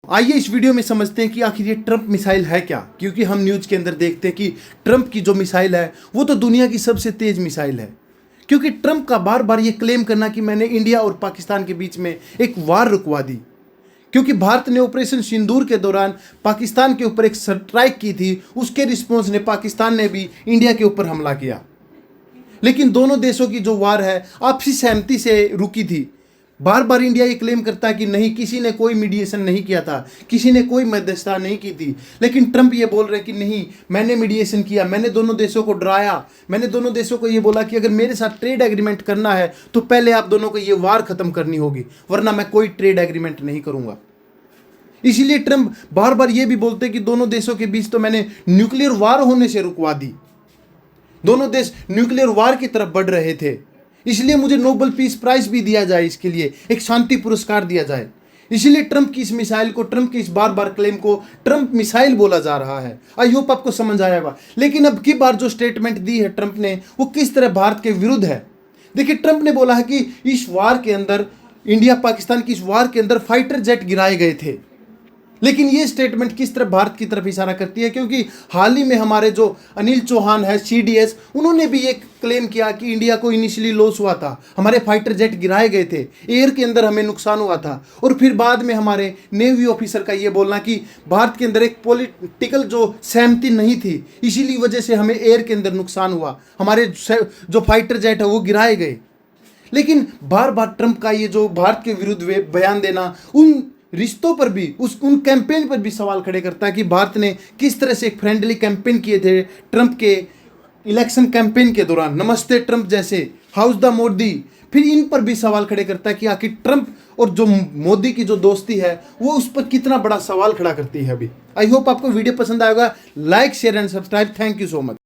आइए इस वीडियो में समझते हैं कि आखिर ये ट्रंप मिसाइल है क्या। क्योंकि हम न्यूज़ के अंदर देखते हैं कि ट्रंप की जो मिसाइल है वो तो दुनिया की सबसे तेज मिसाइल है। क्योंकि ट्रंप का बार बार ये क्लेम करना कि मैंने इंडिया और पाकिस्तान के बीच में एक वार रुकवा दी, क्योंकि भारत ने ऑपरेशन सिंदूर के दौरान पाकिस्तान के ऊपर एक स्ट्राइक की थी, उसके रिस्पॉन्स ने पाकिस्तान ने भी इंडिया के ऊपर हमला किया। लेकिन दोनों देशों की जो वार है आपसी सहमति से रुकी थी। बार बार इंडिया ये क्लेम करता है कि नहीं, किसी ने कोई मीडिएशन नहीं किया था, किसी ने कोई मध्यस्थता नहीं की थी। लेकिन ट्रंप ये बोल रहे हैं कि नहीं, मैंने मीडिएशन किया, मैंने दोनों देशों को डराया, मैंने दोनों देशों को ये बोला कि अगर मेरे साथ ट्रेड एग्रीमेंट करना है तो पहले आप दोनों को ये वार खत्म करनी होगी, वरना मैं कोई ट्रेड एग्रीमेंट नहीं करूंगा। इसीलिए ट्रंप बार बार ये भी बोलते हैं कि दोनों देशों के बीच तो मैंने न्यूक्लियर वार होने से रुकवा दी। दोनों देश न्यूक्लियर वार की तरफ बढ़ रहे थे, इसलिए मुझे नोबेल पीस प्राइज भी दिया जाए, इसके लिए एक शांति पुरस्कार दिया जाए। इसीलिए ट्रंप की इस मिसाइल को, ट्रंप के इस बार बार क्लेम को ट्रंप मिसाइल बोला जा रहा है। आई होप आपको समझ आया होगा। लेकिन अब की बार जो स्टेटमेंट दी है ट्रंप ने, वो किस तरह भारत के विरुद्ध है। देखिए, ट्रंप ने बोला है कि इस वार के अंदर, इंडिया पाकिस्तान की इस वार के अंदर फाइटर जेट गिराए गए थे। लेकिन ये स्टेटमेंट किस तरह भारत की तरफ इशारा करती है, क्योंकि हाल ही में हमारे जो अनिल चौहान है CDS, उन्होंने भी ये क्लेम किया कि इंडिया को इनिशियली लॉस हुआ था, हमारे फाइटर जेट गिराए गए थे, एयर के अंदर हमें नुकसान हुआ था। और फिर बाद में हमारे नेवी ऑफिसर का ये बोलना कि भारत के अंदर एक पॉलिटिकल जो सहमति नहीं थी, इसीलिए वजह से हमें एयर के अंदर नुकसान हुआ, हमारे जो फाइटर जेट है वो गिराए गए। लेकिन बार बार ट्रंप का ये जो भारत के विरुद्ध बयान देना उन रिश्तों पर भी, उन कैंपेन पर भी सवाल खड़े करता है कि भारत ने किस तरह से एक फ्रेंडली कैंपेन किए थे ट्रंप के इलेक्शन कैंपेन के दौरान, नमस्ते ट्रंप जैसे, हाउस द मोदी। फिर इन पर भी सवाल खड़े करता है कि आखिर ट्रंप और जो मोदी की जो दोस्ती है वो उस पर कितना बड़ा सवाल खड़ा करती है अभी। आई होप आपको वीडियो पसंद आएगा। Like, share and subscribe. Thank you so much.